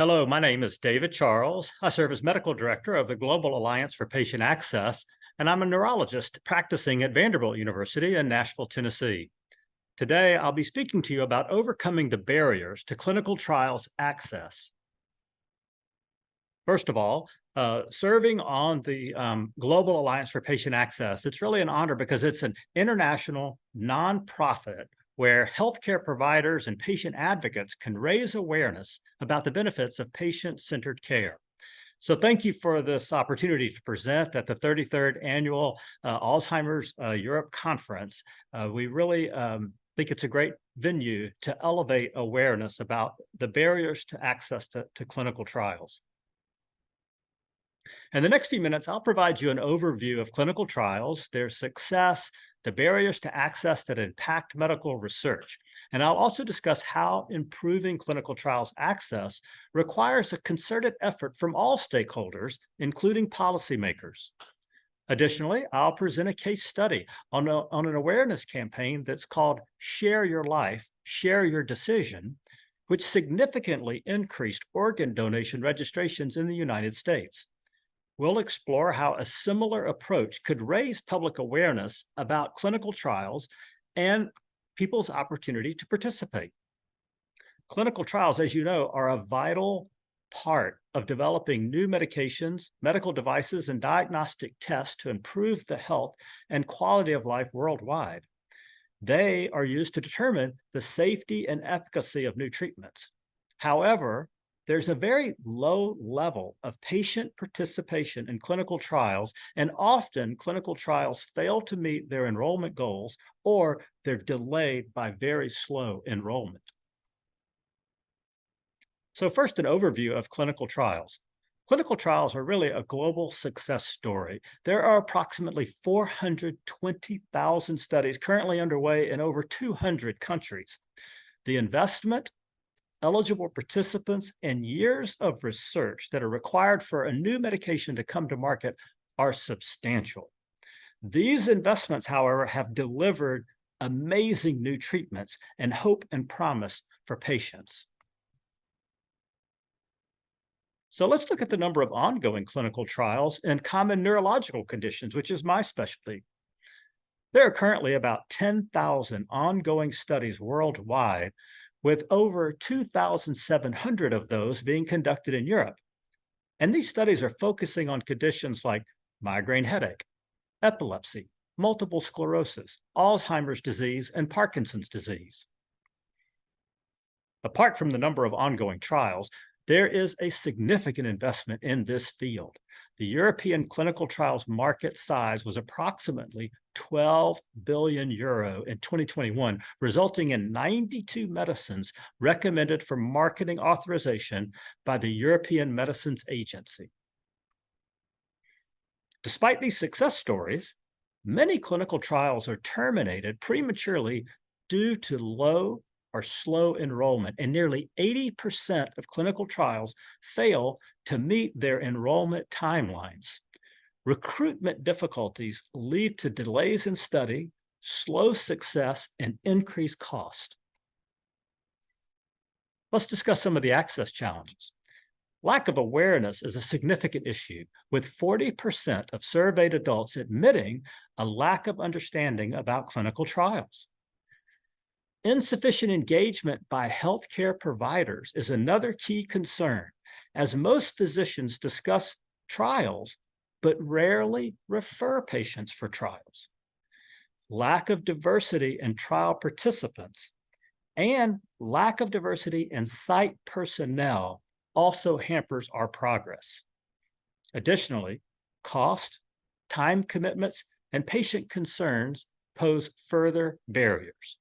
Hello, my name is David Charles. I serve as Medical Director of the Global Alliance for Patient Access, and I'm a neurologist practicing at Vanderbilt University in Nashville, Tennessee. Today, I'll be speaking to you about overcoming the barriers to clinical trials access. First of all, serving on the Global Alliance for Patient Access, it's really an honor because it's an international nonprofit where healthcare providers and patient advocates can raise awareness about the benefits of patient-centered care. So thank you for this opportunity to present at the 33rd Annual Alzheimer's Europe Conference. We really think it's a great venue to elevate awareness about the barriers to access to clinical trials. In the next few minutes, I'll provide you an overview of clinical trials, their success, the barriers to access that impact medical research. And I'll also discuss how improving clinical trials access requires a concerted effort from all stakeholders, including policymakers. Additionally, I'll present a case study on an awareness campaign that's called Share Your Life, Share Your Decision, which significantly increased organ donation registrations in the United States. We'll explore how a similar approach could raise public awareness about clinical trials and people's opportunity to participate. Clinical trials, as you know, are a vital part of developing new medications, medical devices, and diagnostic tests to improve the health and quality of life worldwide. They are used to determine the safety and efficacy of new treatments. However, there's a very low level of patient participation in clinical trials, and often clinical trials fail to meet their enrollment goals or they're delayed by very slow enrollment. So first, an overview of clinical trials. Clinical trials are really a global success story. There are approximately 420,000 studies currently underway in over 200 countries. The investment, eligible participants, and years of research that are required for a new medication to come to market are substantial. These investments, however, have delivered amazing new treatments and hope and promise for patients. So let's look at the number of ongoing clinical trials in common neurological conditions, which is my specialty. There are currently about 10,000 ongoing studies worldwide, with over 2,700 of those being conducted in Europe. And these studies are focusing on conditions like migraine headache, epilepsy, multiple sclerosis, Alzheimer's disease, and Parkinson's disease. Apart from the number of ongoing trials, there is a significant investment in this field. The European clinical trials market size was approximately 12 billion euro in 2021, resulting in 92 medicines recommended for marketing authorization by the European Medicines Agency. Despite these success stories, many clinical trials are terminated prematurely due to low or slow enrollment, and nearly 80% of clinical trials fail to meet their enrollment timelines. Recruitment difficulties lead to delays in study, slow success, and increased cost. Let's discuss some of the access challenges. Lack of awareness is a significant issue, with 40% of surveyed adults admitting a lack of understanding about clinical trials. Insufficient engagement by healthcare providers is another key concern, as most physicians discuss trials but rarely refer patients for trials. Lack of diversity in trial participants and lack of diversity in site personnel also hampers our progress. Additionally, cost, time commitments, and patient concerns pose further barriers.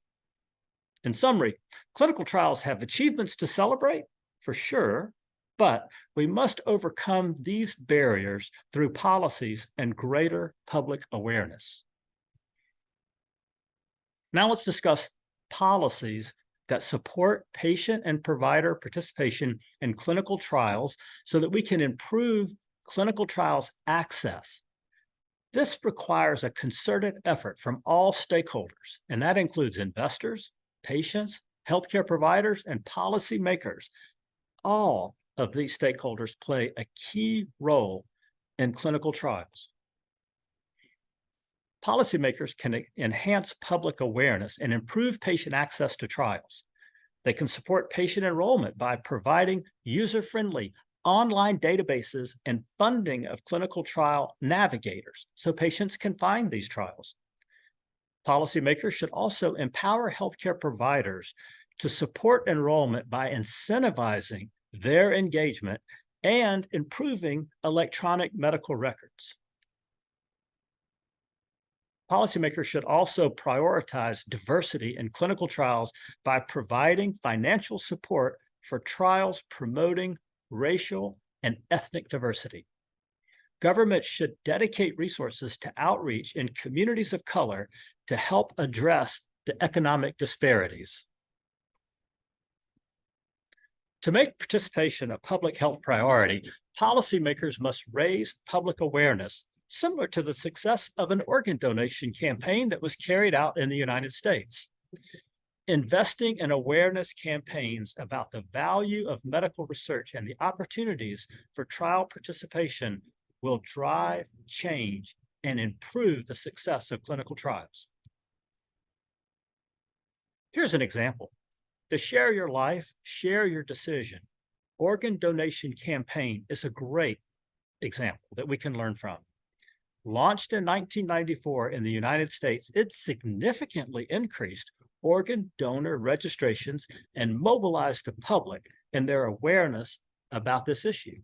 In summary, clinical trials have achievements to celebrate, for sure, but we must overcome these barriers through policies and greater public awareness. Now let's discuss policies that support patient and provider participation in clinical trials so that we can improve clinical trials access. This requires a concerted effort from all stakeholders, and that includes investors, patients, healthcare providers, and policymakers. All of these stakeholders play a key role in clinical trials. Policymakers can enhance public awareness and improve patient access to trials. They can support patient enrollment by providing user-friendly online databases and funding of clinical trial navigators so patients can find these trials. Policymakers should also empower healthcare providers to support enrollment by incentivizing their engagement and improving electronic medical records. Policymakers should also prioritize diversity in clinical trials by providing financial support for trials promoting racial and ethnic diversity. Government should dedicate resources to outreach in communities of color to help address the economic disparities. To make participation a public health priority, policymakers must raise public awareness, similar to the success of an organ donation campaign that was carried out in the United States. Investing in awareness campaigns about the value of medical research and the opportunities for trial participation will drive change and improve the success of clinical trials. Here's an example. The Share Your Life, Share Your Decision organ donation campaign is a great example that we can learn from. Launched in 1994 in the United States, it significantly increased organ donor registrations and mobilized the public in their awareness about this issue.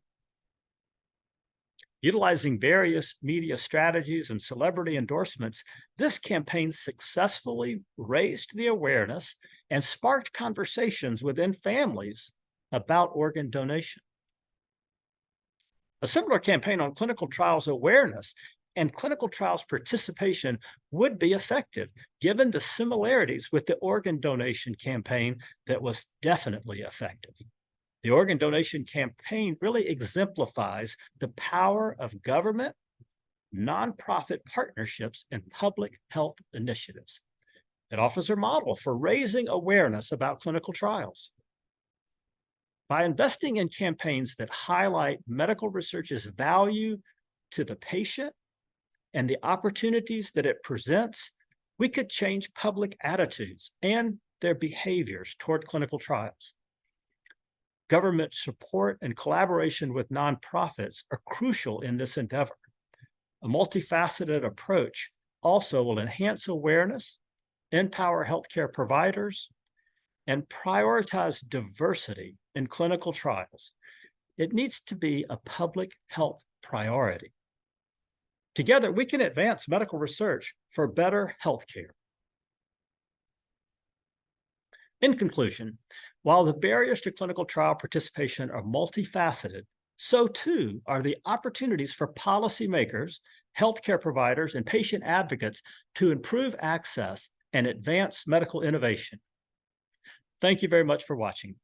Utilizing various media strategies and celebrity endorsements, this campaign successfully raised the awareness and sparked conversations within families about organ donation. A similar campaign on clinical trials awareness and clinical trials participation would be effective, given the similarities with the organ donation campaign that was definitely effective. The organ donation campaign really exemplifies the power of government, nonprofit partnerships, and public health initiatives. It offers a model for raising awareness about clinical trials. By investing in campaigns that highlight medical research's value to the patient and the opportunities that it presents, we could change public attitudes and their behaviors toward clinical trials. Government support and collaboration with nonprofits are crucial in this endeavor. A multifaceted approach also will enhance awareness, empower healthcare providers, and prioritize diversity in clinical trials. It needs to be a public health priority. Together, we can advance medical research for better healthcare. In conclusion, while the barriers to clinical trial participation are multifaceted, so too are the opportunities for policymakers, healthcare providers, and patient advocates to improve access and advance medical innovation. Thank you very much for watching.